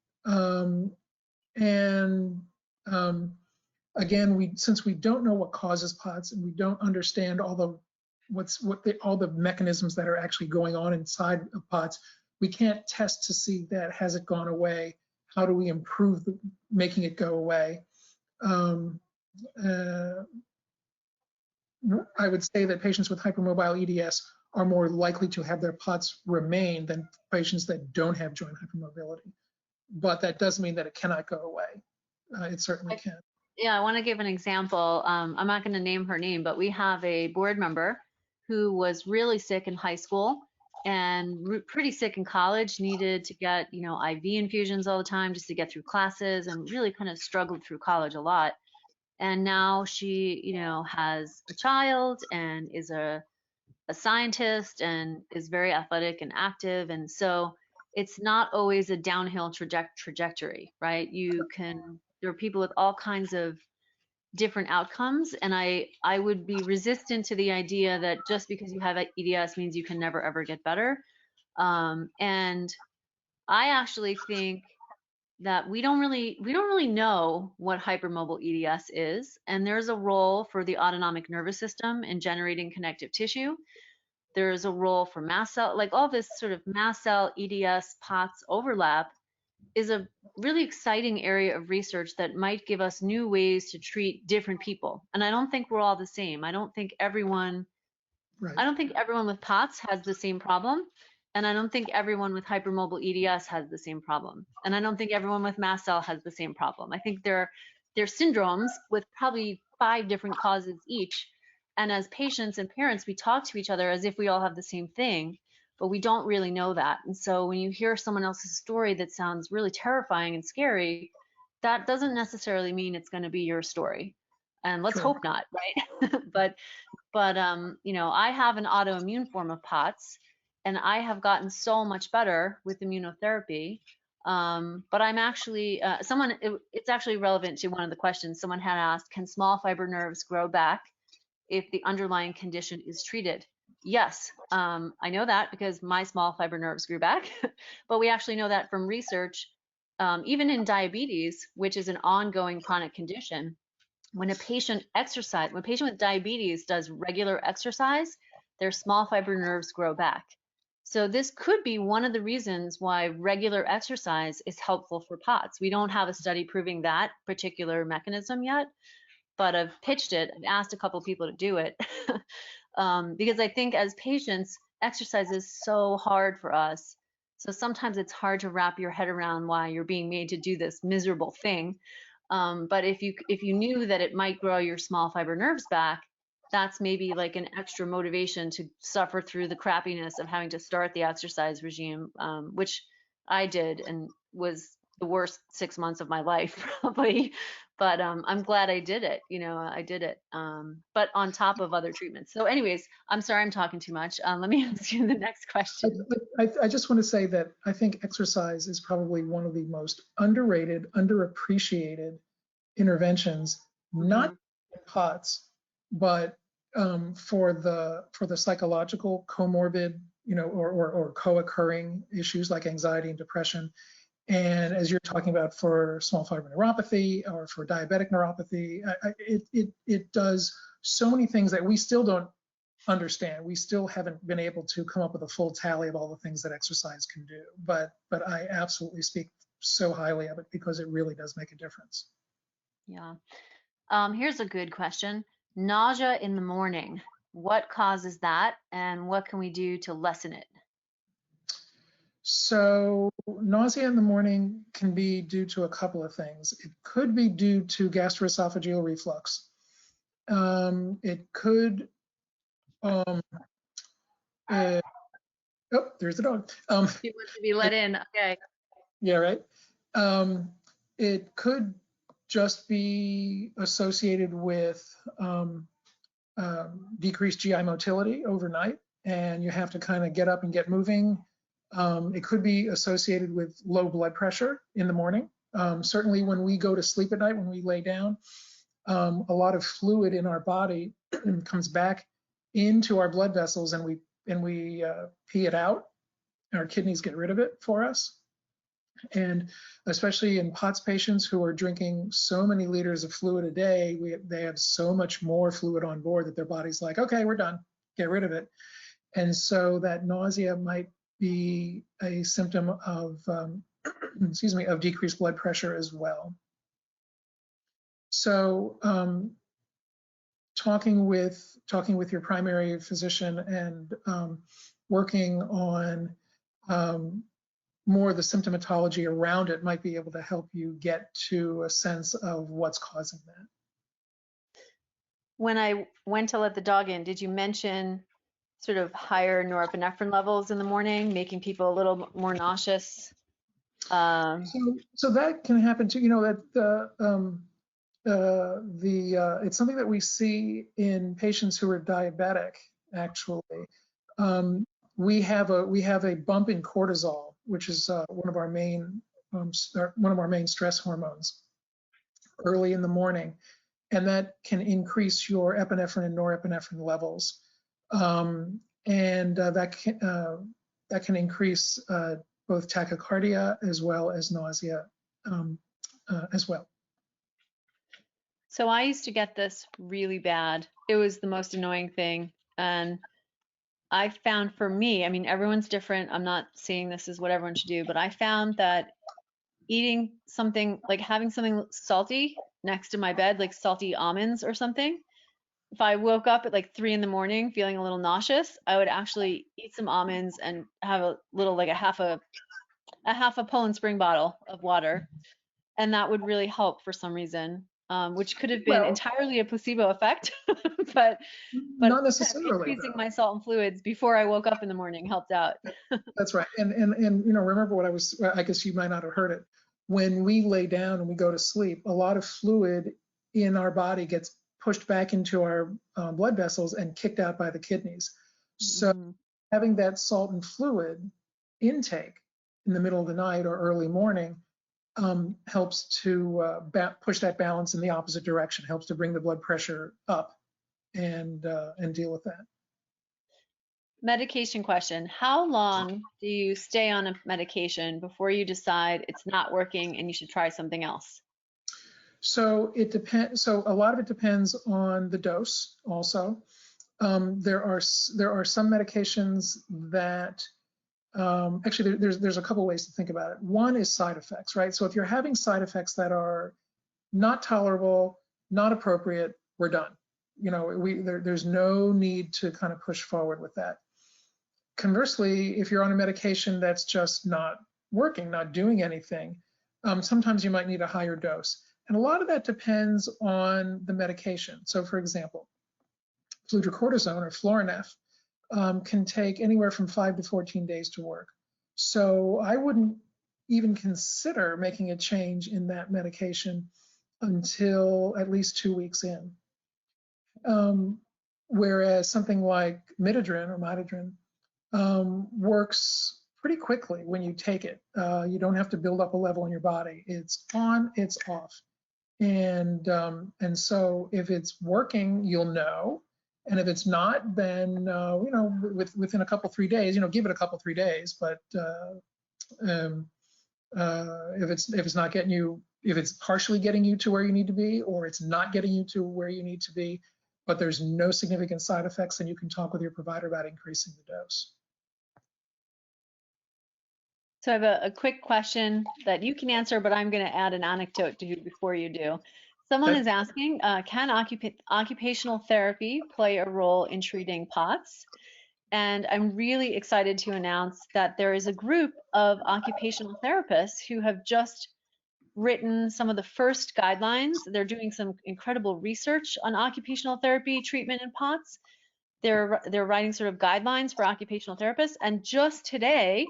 Again, since we don't know what causes POTS and we don't understand all the mechanisms that are actually going on inside of POTS, we can't test to see that has it gone away. How do we improve making it go away? I would say that patients with hypermobile EDS are more likely to have their POTS remain than patients that don't have joint hypermobility. But that does mean that it cannot go away. It certainly can. Yeah, I want to give an example. I'm not going to name her name, but we have a board member who was really sick in high school and pretty sick in college, needed to get, IV infusions all the time just to get through classes, and really kind of struggled through college a lot. And now she, has a child and is a scientist and is very athletic and active. And so it's not always a downhill trajectory, right? There are people with all kinds of different outcomes, and I would be resistant to the idea that just because you have EDS means you can never ever get better. And I actually think that we don't really know what hypermobile EDS is, and there's a role for the autonomic nervous system in generating connective tissue. There's a role for mast cell, like all this sort of mast cell EDS POTS overlap is a really exciting area of research that might give us new ways to treat different people. And I don't think we're all the same. I don't think everyone with POTS has the same problem. And I don't think everyone with hypermobile EDS has the same problem. And I don't think everyone with mast cell has the same problem. I think they're syndromes with probably 5 different causes each. And as patients and parents, we talk to each other as if we all have the same thing, but we don't really know that. And so when you hear someone else's story that sounds really terrifying and scary, that doesn't necessarily mean it's going to be your story. And let's hope not, right? but I have an autoimmune form of POTS, and I have gotten so much better with immunotherapy. But I'm actually, it's actually relevant to one of the questions someone had asked, can small fiber nerves grow back if the underlying condition is treated? Yes, I know that because my small fiber nerves grew back, but we actually know that from research, even in diabetes, which is an ongoing chronic condition. When a patient with diabetes does regular exercise, their small fiber nerves grow back. So this could be one of the reasons why regular exercise is helpful for POTS. We don't have a study proving that particular mechanism yet, but I've pitched it. I've asked a couple of people to do it because I think as patients, exercise is so hard for us. So sometimes it's hard to wrap your head around why you're being made to do this miserable thing. But if you knew that it might grow your small fiber nerves back, that's maybe like an extra motivation to suffer through the crappiness of having to start the exercise regime, which I did and was the worst 6 months of my life probably. But I'm glad I did it. I did it. But on top of other treatments. So anyways, I'm sorry I'm talking too much. Let me ask you the next question. I just want to say that I think exercise is probably one of the most underrated, underappreciated interventions, not in POTS, but for the psychological comorbid, or co-occurring issues like anxiety and depression. And as you're talking about for small fiber neuropathy or for diabetic neuropathy, it does so many things that we still don't understand. We still haven't been able to come up with a full tally of all the things that exercise can do. But I absolutely speak so highly of it because it really does make a difference. Yeah. Here's a good question. Nausea in the morning. What causes that, and what can we do to lessen it? So nausea in the morning can be due to a couple of things. It could be due to gastroesophageal reflux. It could, oh, there's the dog. He wants to be let in. Okay. Yeah, right. It could just be associated with decreased GI motility overnight, and you have to kind of get up and get moving. It could be associated with low blood pressure in the morning. Certainly when we go to sleep at night, when we lay down, a lot of fluid in our body comes back into our blood vessels, and we pee it out. Our kidneys get rid of it for us. And especially in POTS patients who are drinking so many liters of fluid a day, they have so much more fluid on board that their body's like, okay, we're done, get rid of it. And so that nausea might be a symptom of, excuse me, of decreased blood pressure as well. So talking with your primary physician and working on more of the symptomatology around it might be able to help you get to a sense of what's causing that. When I went to let the dog in, did you mention sort of higher norepinephrine levels in the morning, making people a little more nauseous? So that can happen too. That it's something that we see in patients who are diabetic. Actually, we have a bump in cortisol, which is one of our main stress hormones, early in the morning, and that can increase your epinephrine and norepinephrine levels, and that can increase both tachycardia as well as nausea as well. So I used to get this really bad. It was the most annoying thing. And I found for me, I mean, everyone's different. I'm not saying this is what everyone should do, but I found that eating something, like having something salty next to my bed, like salty almonds or something, if I woke up at like 3 in the morning feeling a little nauseous, I would actually eat some almonds and have a little, like a half a Poland Spring bottle of water. And that would really help for some reason, which could have been entirely a placebo effect, but not necessarily. Increasing my salt and fluids before I woke up in the morning helped out. That's right. And remember what I guess you might not have heard it. When we lay down and we go to sleep, a lot of fluid in our body gets pushed back into our blood vessels and kicked out by the kidneys. So having that salt and fluid intake in the middle of the night or early morning helps to push that balance in the opposite direction, helps to bring the blood pressure up and deal with that. Medication question. How long do you stay on a medication before you decide it's not working and you should try something else? So it depends. So a lot of it depends on the dose also. There are some medications that actually, there's a couple ways to think about it. One is side effects, right? So if you're having side effects that are not tolerable, not appropriate, we're done. You know, there's no need to kind of push forward with that. Conversely, if you're on a medication that's just not working, not doing anything, sometimes you might need a higher dose. And a lot of that depends on the medication. So for example, fludrocortisone or Florinef can take anywhere from 5 to 14 days to work. So I wouldn't even consider making a change in that medication until at least 2 weeks in. Whereas something like midodrine or midodrine works pretty quickly when you take it. You don't have to build up a level in your body. It's on, it's off. And so if it's working, you'll know. And if it's not, then, you know, within a couple, 3 days, you know, give it a couple, 3 days. But if it's not getting you, if it's partially getting you to where you need to be, or it's not getting you to where you need to be, but there's no significant side effects, then you can talk with your provider about increasing the dose. So I have a quick question that you can answer, but I'm going to add an anecdote to you before you do. Someone is asking, can occupational therapy play a role in treating POTS? And I'm really excited to announce that there is a group of occupational therapists who have just written some of the first guidelines. They're doing some incredible research on occupational therapy treatment in POTS. They're writing sort of guidelines for occupational therapists. And just today,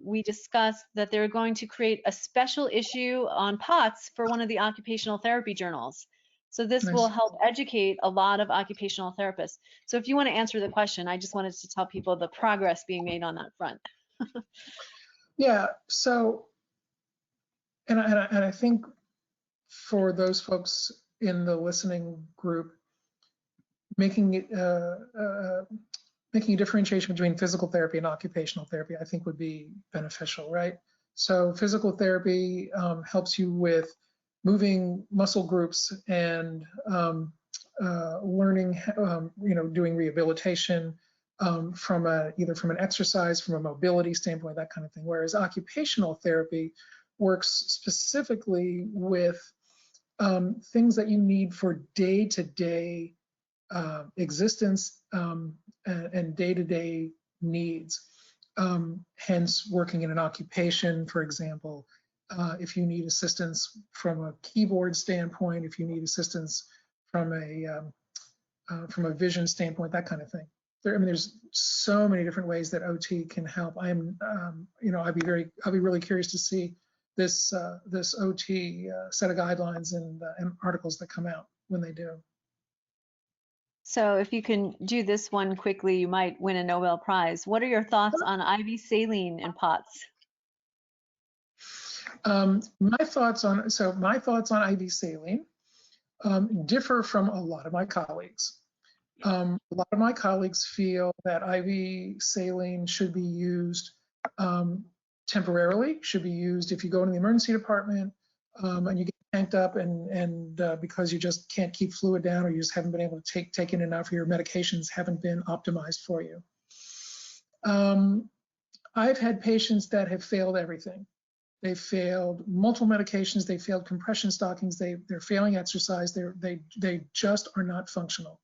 we discussed that they're going to create a special issue on POTS for one of the occupational therapy journals. So this will help educate a lot of occupational therapists. So if you want to answer the question, I just wanted to tell people the progress being made on that front. Yeah, so, and I think for those folks in the listening group, making a differentiation between physical therapy and occupational therapy, I think would be beneficial, right? So physical therapy helps you with moving muscle groups and learning, you know, doing rehabilitation from either from an exercise, from a mobility standpoint, that kind of thing. Whereas occupational therapy works specifically with things that you need for day-to-day existence and day-to-day needs. Hence, working in an occupation, for example, if you need assistance from a keyboard standpoint, if you need assistance from a vision standpoint, that kind of thing. I mean, there's so many different ways that OT can help. I'm, you know, I'll be really curious to see this OT set of guidelines and articles that come out when they do. So if you can do this one quickly, you might win a Nobel Prize. What are your thoughts on IV saline in POTS? My thoughts on IV saline differ from a lot of my colleagues. A lot of my colleagues feel that IV saline should be used temporarily, should be used if you go to the emergency department and you get tanked up and because you just can't keep fluid down or you just haven't been able to take in enough, or your medications haven't been optimized for you. I've had patients that have failed everything. They failed multiple medications, they failed compression stockings, they're failing exercise, they just are not functional.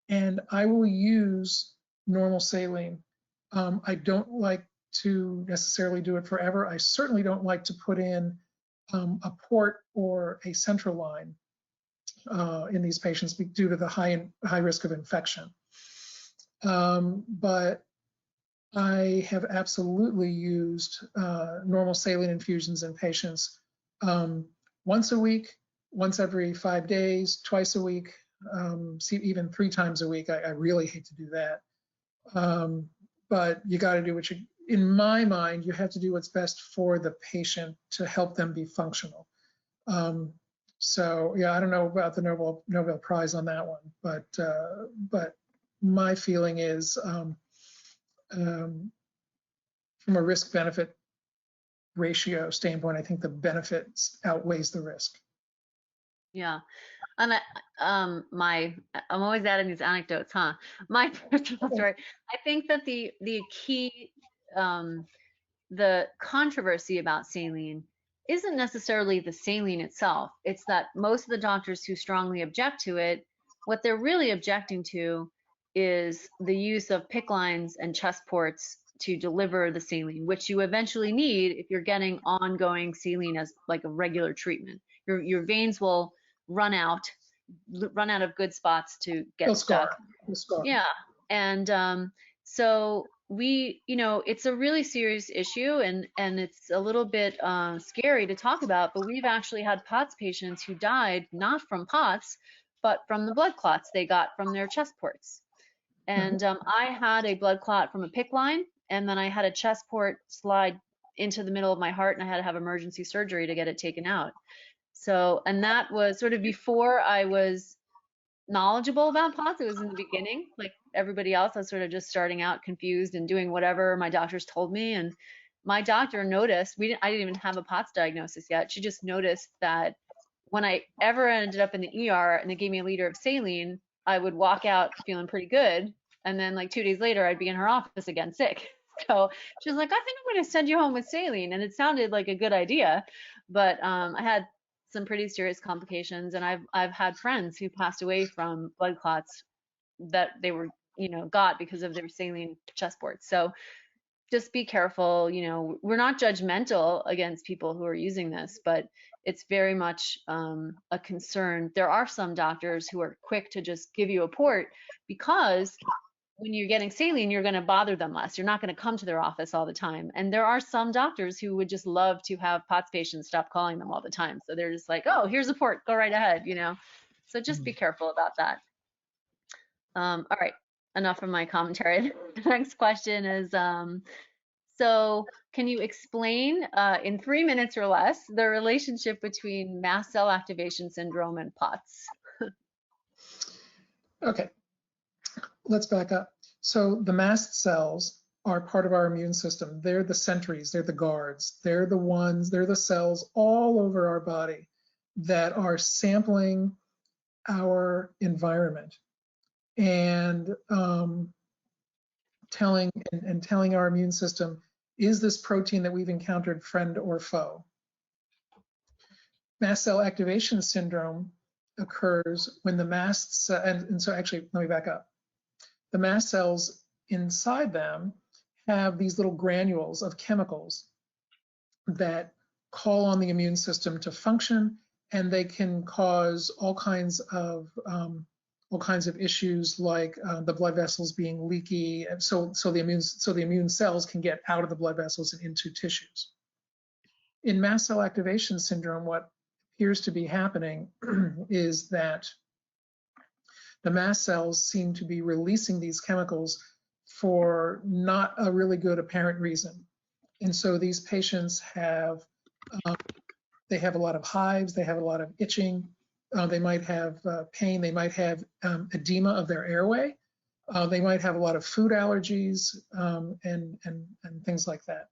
And I will use normal saline. I don't like to necessarily do it forever. I certainly don't like to put in a port or a central line in these patients due to the high risk of infection. But I have absolutely used normal saline infusions in patients once a week, once every 5 days, twice a week, even 3 times a week. I really hate to do that. But you got to do what you, in my mind, you have to do what's best for the patient to help them be functional. So yeah, I don't know about the Nobel Prize on that one, but my feeling is from a risk-benefit ratio standpoint, I think the benefits outweighs the risk. Yeah, and I'm always adding these anecdotes, huh? My personal story. I think that the key the controversy about saline isn't necessarily the saline itself. It's that most of the doctors who strongly object to it, what they're really objecting to is the use of PICC lines and chest ports to deliver the saline, which you eventually need if you're getting ongoing saline as like a regular treatment. Your veins will run out of good spots to get stuck. Yeah. And so it's a really serious issue, and it's a little bit scary to talk about, but we've actually had POTS patients who died not from POTS, but from the blood clots they got from their chest ports. And I had a blood clot from a PICC line, and then I had a chest port slide into the middle of my heart, and I had to have emergency surgery to get it taken out. So, and that was sort of before I was knowledgeable about POTS. It was in the beginning, like everybody else. I was sort of just starting out confused and doing whatever my doctors told me. And my doctor noticed, I didn't even have a POTS diagnosis yet. She just noticed that when I ever ended up in the ER and they gave me a liter of saline, I would walk out feeling pretty good. And then like 2 days later, I'd be in her office again sick. So she was like, I think I'm going to send you home with saline. And it sounded like a good idea, but I had some pretty serious complications, and I've had friends who passed away from blood clots that they were got because of their saline chest ports. So just be careful. We're not judgmental against people who are using this, but it's very much a concern. There are some doctors who are quick to just give you a port because when you're getting saline, you're going to bother them less. You're not going to come to their office all the time. And there are some doctors who would just love to have POTS patients stop calling them all the time. So they're just like, oh, here's a port, go right ahead, So just be careful about that. All right, enough of my commentary. The next question is, so can you explain in 3 minutes or less the relationship between mast cell activation syndrome and POTS? Okay. Let's back up. So the mast cells are part of our immune system. They're the sentries, they're the guards, they're the cells all over our body that are sampling our environment and telling our immune system, is this protein that we've encountered friend or foe? Mast cell activation syndrome occurs when the mast and so actually, let me back up. The mast cells inside them have these little granules of chemicals that call on the immune system to function, and they can cause all kinds of issues like the blood vessels being leaky, and so the immune cells can get out of the blood vessels and into tissues. In mast cell activation syndrome, what appears to be happening is that the mast cells seem to be releasing these chemicals for not a really good apparent reason. And so these patients have, they have a lot of hives, they have a lot of itching, they might have pain, they might have edema of their airway, they might have a lot of food allergies and things like that.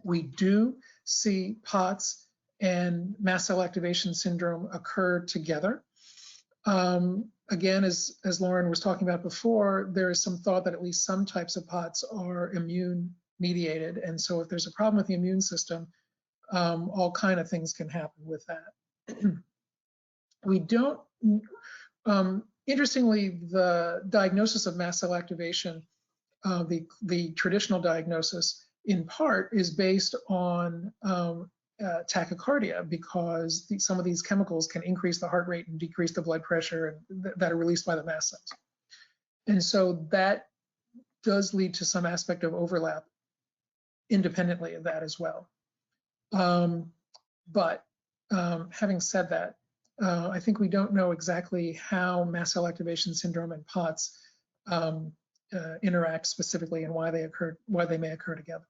We do see POTS and mast cell activation syndrome occur together. Again, as Lauren was talking about before, there is some thought that at least some types of POTS are immune mediated. And so if there's a problem with the immune system, all kind of things can happen with that. We don't, interestingly, the diagnosis of mast cell activation, the traditional diagnosis in part is based on tachycardia, because some of these chemicals can increase the heart rate and decrease the blood pressure that are released by the mast cells. And so that does lead to some aspect of overlap independently of that as well. But having said that, I think we don't know exactly how mast cell activation syndrome and POTS interact specifically and why they may occur together.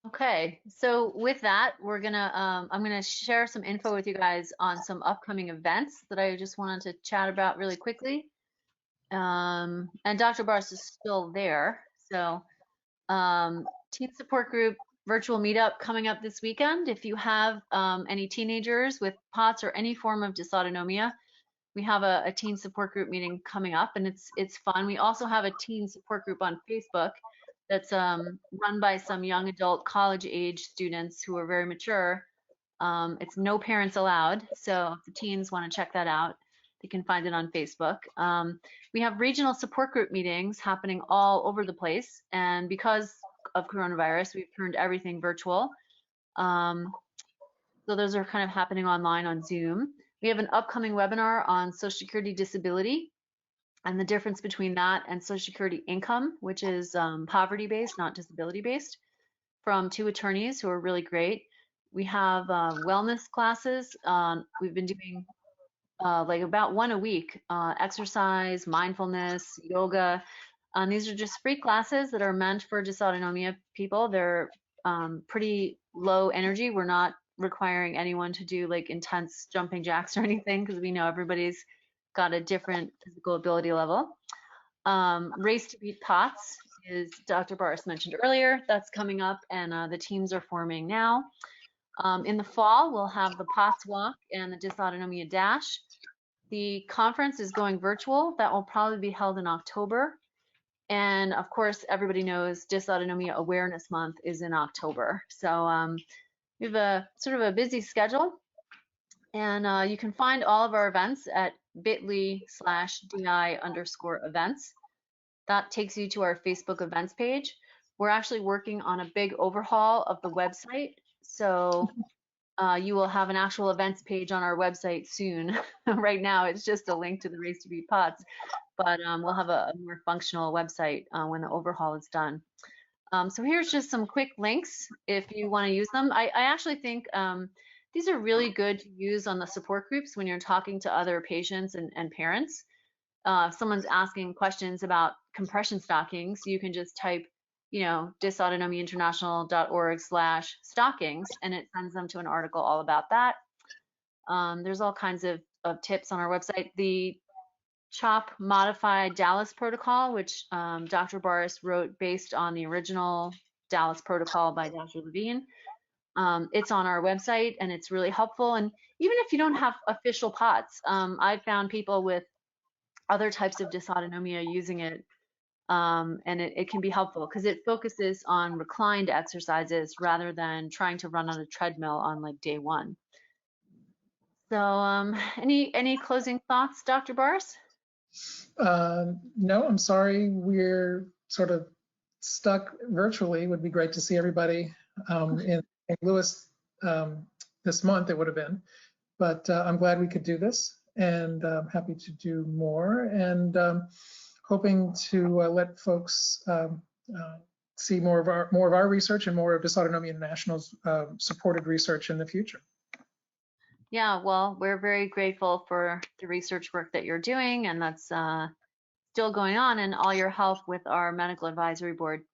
Okay, so with that, I'm gonna share some info with you guys on some upcoming events that I just wanted to chat about really quickly. And Dr. Boris is still there. So teen support group virtual meetup coming up this weekend. If you have any teenagers with POTS or any form of dysautonomia, we have a teen support group meeting coming up, and it's fun. We also have a teen support group on Facebook that's run by some young adult college age students who are very mature. It's no parents allowed, so if the teens want to check that out, they can find it on Facebook. We have regional support group meetings happening all over the place, and because of coronavirus, we've turned everything virtual. So those are kind of happening online on Zoom. We have an upcoming webinar on Social Security disability and the difference between that and Social Security income, which is poverty-based, not disability-based, from 2 attorneys who are really great. We have wellness classes. We've been doing like about 1 a week, exercise, mindfulness, yoga. These are just free classes that are meant for dysautonomia people. They're pretty low energy. We're not requiring anyone to do like intense jumping jacks or anything, because we know everybody's got a different physical ability level. Race to Beat POTS is Dr. Boris mentioned earlier. That's coming up, and the teams are forming now. In the fall, we'll have the POTS Walk and the Dysautonomia Dash. The conference is going virtual. That will probably be held in October. And of course, everybody knows Dysautonomia Awareness Month is in October. So we have a sort of a busy schedule. And you can find all of our events at bit.ly/DI_events. That takes you to our Facebook events page. We're actually working on a big overhaul of the website. So you will have an actual events page on our website soon. Right now, it's just a link to the Race to Beat POTS, but we'll have a more functional website when the overhaul is done. So here's just some quick links if you want to use them. I actually think these are really good to use on the support groups when you're talking to other patients and parents. If someone's asking questions about compression stockings, you can just type, dysautonomiainternational.org/stockings, and it sends them to an article all about that. There's all kinds of tips on our website. The CHOP modified Dallas protocol, which Dr. Boris wrote based on the original Dallas protocol by Dr. Levine. It's on our website, and it's really helpful. And even if you don't have official POTS, I've found people with other types of dysautonomia using it, and it can be helpful because it focuses on reclined exercises rather than trying to run on a treadmill on like day 1. So any closing thoughts, Dr. Boris? No, I'm sorry. We're sort of stuck virtually. It would be great to see everybody in St. Louis this month, it would have been. But I'm glad we could do this, and I'm happy to do more, and hoping to let folks see more of our research and more of Dysautonomia International's supported research in the future. Yeah, well, we're very grateful for the research work that you're doing, and that's still going on, and all your help with our medical advisory board.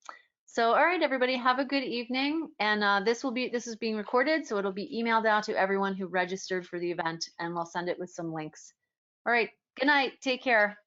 So, all right, everybody, have a good evening. And this is being recorded, so it'll be emailed out to everyone who registered for the event, and we'll send it with some links. All right, good night. Take care.